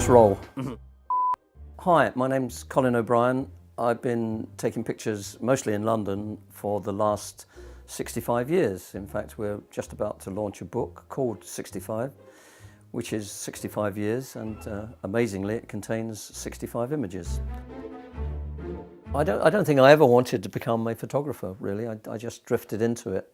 Just roll. Hi, my name's Colin O Brien. I've been taking pictures mostly in London for the last 65 years. In fact, we're just about to launch a book called 65, which is 65 years, and amazingly it contains 65 images. I don't think I ever wanted to become a photographer, really. I just drifted into it.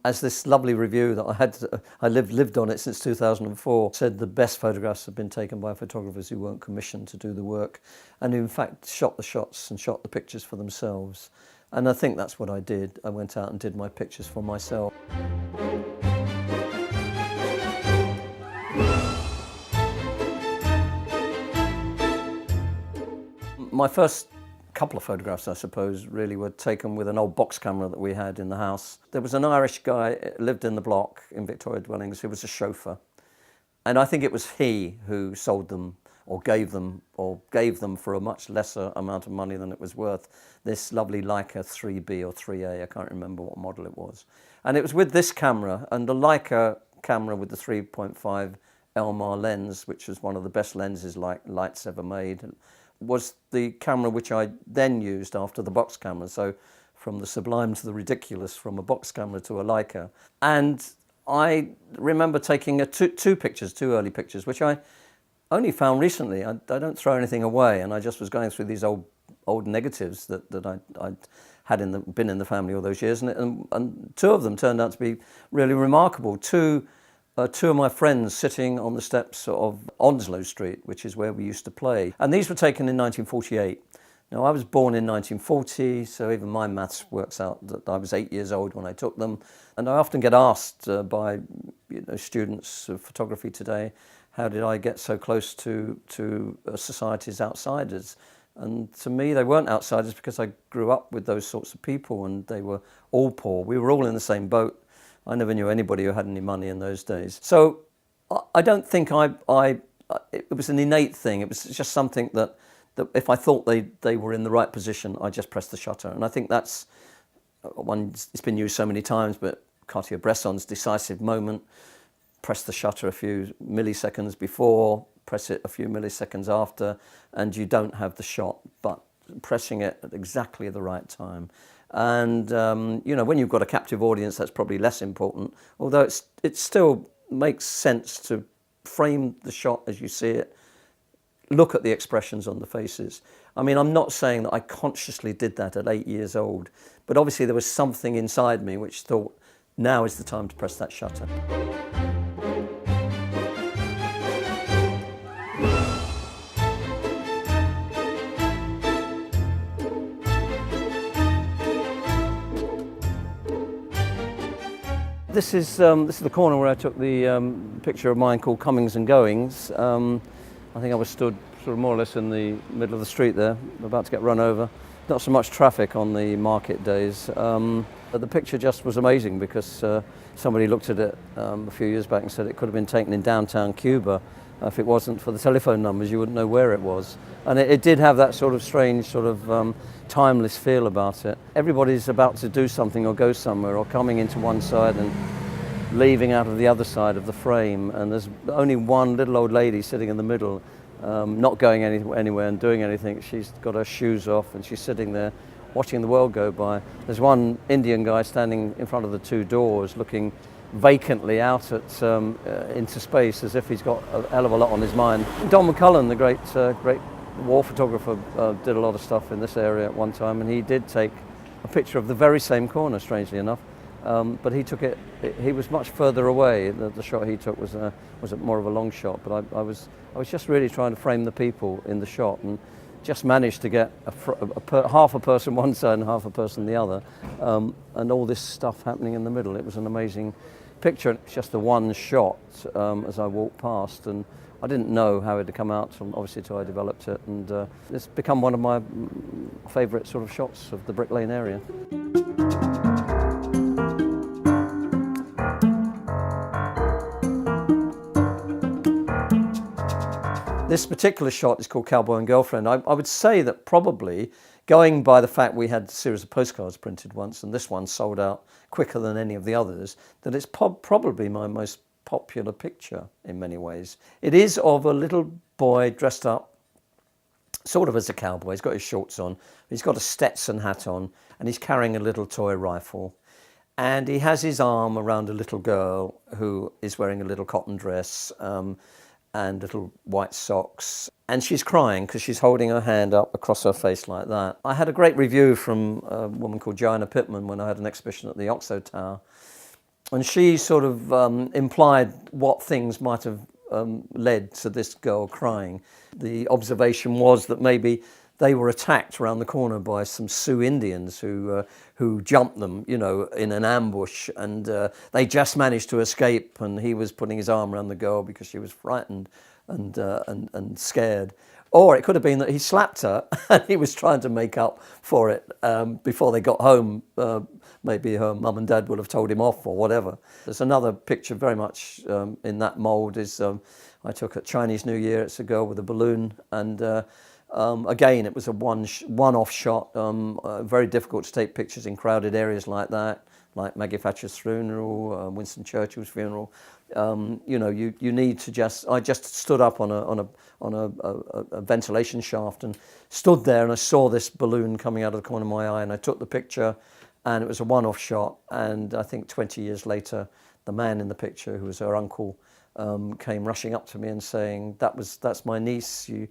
As this lovely review that I lived on it since 2004, said the best photographs have been taken by photographers who weren't commissioned to do the work, and who in fact shot the shots and shot the pictures for themselves. And I think that's what I did. I went out and did my pictures for myself. My first couple of photographs, I suppose, really were taken with an old box camera that we had in the house. There was an Irish guy, lived in the block in Victoria Dwellings, who was a chauffeur. And I think it was he who sold them or gave them for a much lesser amount of money than it was worth, this lovely Leica 3B or 3A, I can't remember what model it was. And it was with this camera, and the Leica camera with the 3.5 Elmar lens, which was one of the best lenses lights ever made, was the camera which I then used after the box camera. So from the sublime to the ridiculous, from a box camera to a Leica. And I remember taking two early pictures, which I only found recently. I don't throw anything away, and I just was going through these old negatives that I'd had been in the family all those years, and two of them turned out to be really remarkable. Two of my friends sitting on the steps of Onslow Street, which is where we used to play. And these were taken in 1948. Now, I was born in 1940, so even my maths works out that I was 8 years old when I took them. And I often get asked by students of photography today, how did I get so close to society's outsiders? And to me, they weren't outsiders because I grew up with those sorts of people, and they were all poor. We were all in the same boat. I never knew anybody who had any money in those days. So I don't think it was an innate thing. It was just something that if I thought they were in the right position, I just pressed the shutter. And I think that's one, it's been used so many times, but Cartier-Bresson's decisive moment, press the shutter a few milliseconds before, press it a few milliseconds after, and you don't have the shot, but pressing it at exactly the right time. And when you've got a captive audience, that's probably less important, although it still makes sense to frame the shot as you see it, look at the expressions on the faces. I mean, I'm not saying that I consciously did that at 8 years old, but obviously there was something inside me which thought, now is the time to press that shutter. This is the corner where I took the picture of mine called Comings and Goings. I think I was stood sort of more or less in the middle of the street there, about to get run over. Not so much traffic on the market days. But the picture just was amazing because somebody looked at it a few years back and said it could have been taken in downtown Cuba. If it wasn't for the telephone numbers, you wouldn't know where it was. And it did have that sort of strange, sort of timeless feel about it. Everybody's about to do something or go somewhere, or coming into one side and leaving out of the other side of the frame. And there's only one little old lady sitting in the middle, not going anywhere and doing anything. She's got her shoes off and she's sitting there watching the world go by. There's one Indian guy standing in front of the two doors looking vacantly out at into space, as if he's got a hell of a lot on his mind. Don McCullum, the great war photographer, did a lot of stuff in this area at one time, and he did take a picture of the very same corner, strangely enough. But he took it. He was much further away. The shot he took was more of a long shot. But I was just really trying to frame the people in the shot, and just managed to get half a person one side and half a person the other, and all this stuff happening in the middle. It was an amazing picture. It's just the one shot as I walked past, and I didn't know how it had come out, obviously, until I developed it, and it's become one of my favourite sort of shots of the Brick Lane area. This particular shot is called Cowboy and Girlfriend. I would say that probably, going by the fact we had a series of postcards printed once, and this one sold out quicker than any of the others, that it's probably my most popular picture in many ways. It is of a little boy dressed up sort of as a cowboy. He's got his shorts on, he's got a Stetson hat on, and he's carrying a little toy rifle. And he has his arm around a little girl who is wearing a little cotton dress and little white socks. And she's crying because she's holding her hand up across her face like that. I had a great review from a woman called Joanna Pittman when I had an exhibition at the Oxo Tower. And she sort of implied what things might have led to this girl crying. The observation was that maybe they were attacked around the corner by some Sioux Indians who jumped them, you know, in an ambush, and they just managed to escape. And he was putting his arm around the girl because she was frightened and scared. Or it could have been that he slapped her and he was trying to make up for it before they got home. Maybe her mum and dad would have told him off or whatever. There's another picture very much in that mould. Is I took at Chinese New Year. It's a girl with a balloon, and again, it was a one-off shot. Very difficult to take pictures in crowded areas like that, like Maggie Thatcher's funeral, Winston Churchill's funeral. You know, you need to I just stood up on a ventilation shaft and stood there, and I saw this balloon coming out of the corner of my eye, and I took the picture, and it was a one-off shot. And I think 20 years later, the man in the picture, who was her uncle, came rushing up to me and saying, "That's my niece. You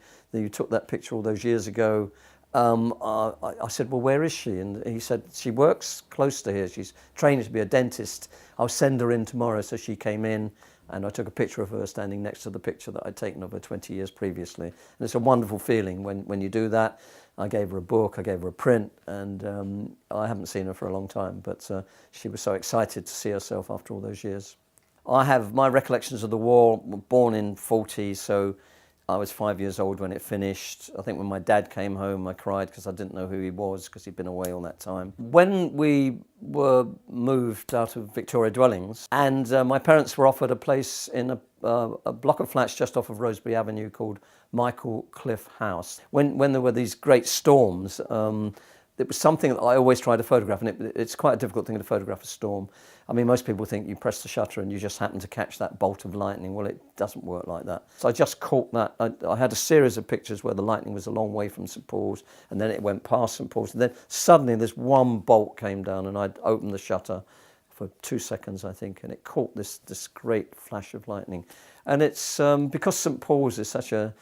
took that picture all those years ago." I said, "Well, where is she?" And he said, "She works close to here. She's training to be a dentist. I'll send her in tomorrow." So she came in, and I took a picture of her standing next to the picture that I'd taken of her 20 years previously. And it's a wonderful feeling when you do that. I gave her a book, I gave her a print, and I haven't seen her for a long time, but she was so excited to see herself after all those years. I have my recollections of the war. Born in 40, so I was 5 years old when it finished. I think when my dad came home, I cried because I didn't know who he was because he'd been away all that time. When we were moved out of Victoria Dwellings, and my parents were offered a place in a block of flats just off of Rosebery Avenue called Michael Cliff House. When there were these great storms, it was something that I always try to photograph, and it's quite a difficult thing to photograph a storm. I mean, most people think you press the shutter and you just happen to catch that bolt of lightning. Well, it doesn't work like that. So I just caught that. I had a series of pictures where the lightning was a long way from St Paul's, and then it went past St Paul's, and then suddenly this one bolt came down, and I'd opened the shutter for 2 seconds, I think, and it caught this great flash of lightning. And it's because St Paul's is such a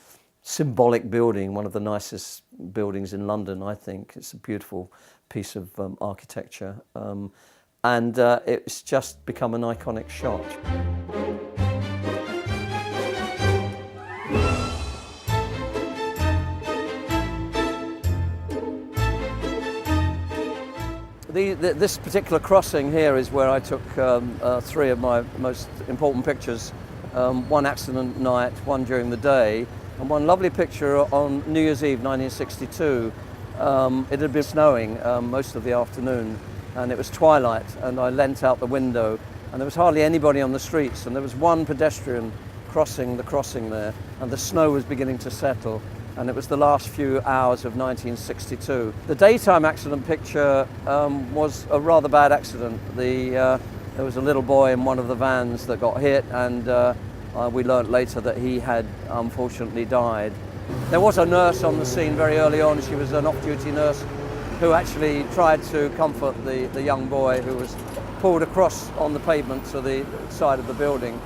symbolic building, one of the nicest buildings in London, I think. It's a beautiful piece of architecture. And it's just become an iconic shot. This particular crossing here is where I took 3 of my most important pictures. One accident night, one during the day, and one lovely picture on New Year's Eve 1962. It had been snowing most of the afternoon, and it was twilight, and I leant out the window, and there was hardly anybody on the streets, and there was one pedestrian crossing the crossing there, and the snow was beginning to settle, and it was the last few hours of 1962. The daytime accident picture was a rather bad accident. There was a little boy in one of the vans that got hit, and we learnt later that he had unfortunately died. There was a nurse on the scene very early on. She was an off-duty nurse who actually tried to comfort the young boy who was pulled across on the pavement to the side of the building.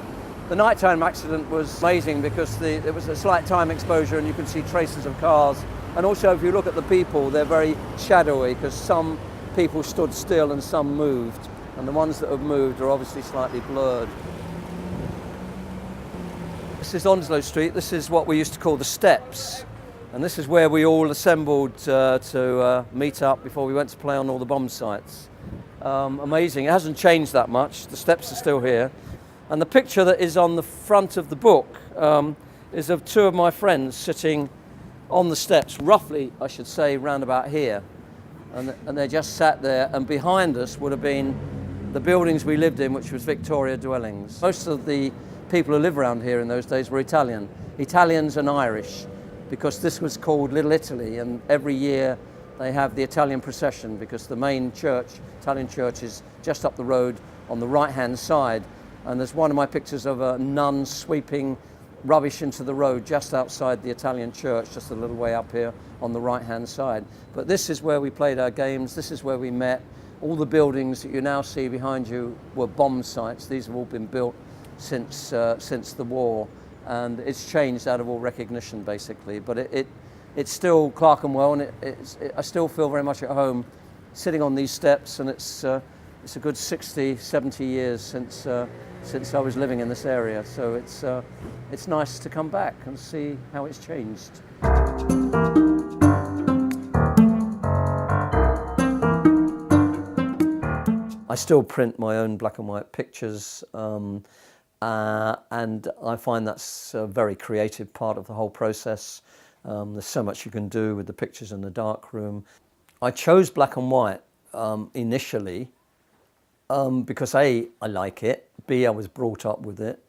The nighttime accident was amazing because there was a slight time exposure and you could see traces of cars. And also if you look at the people, they're very shadowy because some people stood still and some moved. And the ones that have moved are obviously slightly blurred. This is Onslow Street. This is what we used to call the Steps. And this is where we all assembled to meet up before we went to play on all the bomb sites. Amazing. It hasn't changed that much. The steps are still here. And the picture that is on the front of the book is of 2 of my friends sitting on the steps, roughly, I should say, round about here. And they just sat there, and behind us would have been the buildings we lived in, which was Victoria Dwellings. Most of the people who lived around here in those days were Italians and Irish, because this was called Little Italy, and every year they have the Italian procession because the main church, Italian church, is just up the road on the right-hand side. And there's one of my pictures of a nun sweeping rubbish into the road just outside the Italian church, just a little way up here on the right-hand side. But this is where we played our games, this is where we met. All the buildings that you now see behind you were bomb sites. These have all been built since the war, and it's changed out of all recognition, basically. But it's still Clerkenwell, and I still feel very much at home sitting on these steps, and it's a good 60, 70 years since I was living in this area. So it's nice to come back and see how it's changed. I still print my own black and white pictures, and I find that's a very creative part of the whole process. There's so much you can do with the pictures in the darkroom. I chose black and white initially because A, I like it, B, I was brought up with it,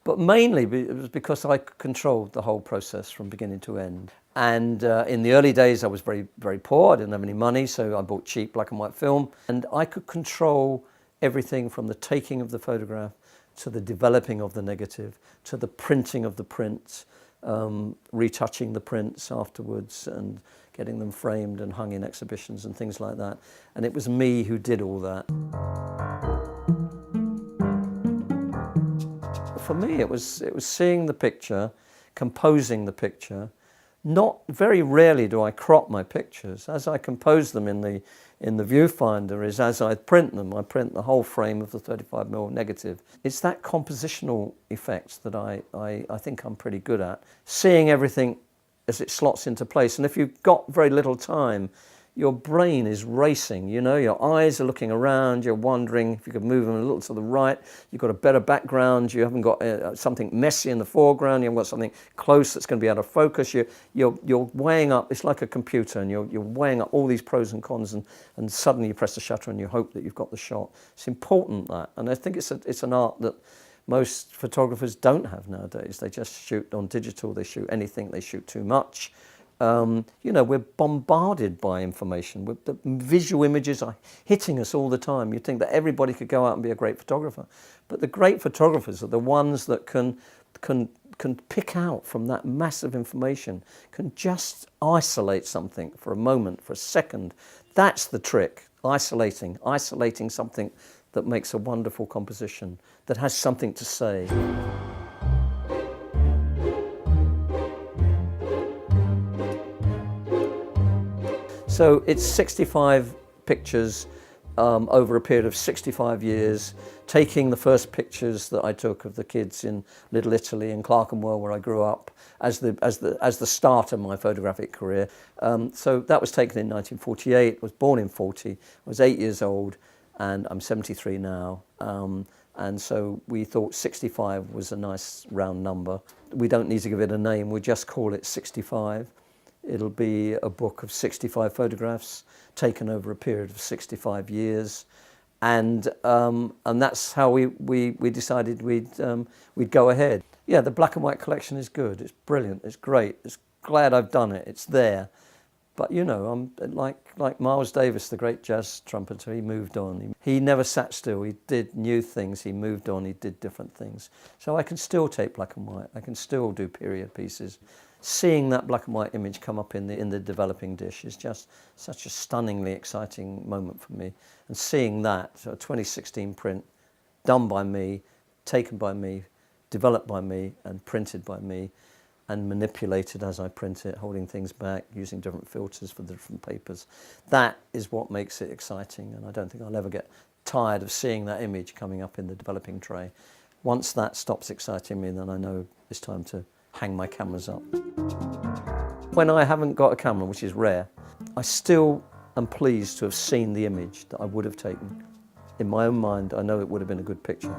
but mainly it was because I controlled the whole process from beginning to end. And in the early days, I was very, very poor. I didn't have any money, so I bought cheap black and white film. And I could control everything from the taking of the photograph to the developing of the negative, to the printing of the prints, retouching the prints afterwards and getting them framed and hung in exhibitions and things like that. And it was me who did all that. For me, it was seeing the picture, composing the picture. Not very rarely do I crop my pictures. As I compose them in the viewfinder is as I print them. I print the whole frame of the 35mm negative. It's that compositional effect that I think I'm pretty good at. Seeing everything as it slots into place. And if you've got very little time, your brain is racing, you know, your eyes are looking around, you're wondering if you could move them a little to the right, you've got a better background, you haven't got something messy in the foreground, you haven't got something close that's going to be out of focus, you're weighing up, it's like a computer, and you're weighing up all these pros and cons, and suddenly you press the shutter and you hope that you've got the shot. It's important, that, and I think it's an art that most photographers don't have nowadays. They just shoot on digital, they shoot anything, they shoot too much. You know, we're bombarded by information. The visual images are hitting us all the time. You'd think that everybody could go out and be a great photographer. But the great photographers are the ones that can pick out from that massive information, can just isolate something for a moment, for a second. That's the trick, isolating something that makes a wonderful composition, that has something to say. So it's 65 pictures over a period of 65 years, taking the first pictures that I took of the kids in Little Italy in Clerkenwell, where I grew up, as the start of my photographic career. So that was taken in 1948. I was born in 40. I was 8 years old, and I'm 73 now. And so we thought 65 was a nice round number. We don't need to give it a name. We just call it 65. It'll be a book of 65 photographs taken over a period of 65 years, and that's how we decided we'd go ahead. Yeah, the black and white collection is good. It's brilliant. It's great. It's glad I've done it. It's there, but you know, I'm like Miles Davis, the great jazz trumpeter. He moved on. He never sat still. He did new things. He moved on. He did different things. So I can still take black and white. I can still do period pieces. Seeing that black and white image come up in the developing dish is just such a stunningly exciting moment for me. And seeing that, so a 2016 print, done by me, taken by me, developed by me, and printed by me, and manipulated as I print it, holding things back, using different filters for the different papers. That is what makes it exciting, and I don't think I'll ever get tired of seeing that image coming up in the developing tray. Once that stops exciting me, then I know it's time to hang my cameras up. When I haven't got a camera, which is rare, I still am pleased to have seen the image that I would have taken. In my own mind, I know it would have been a good picture.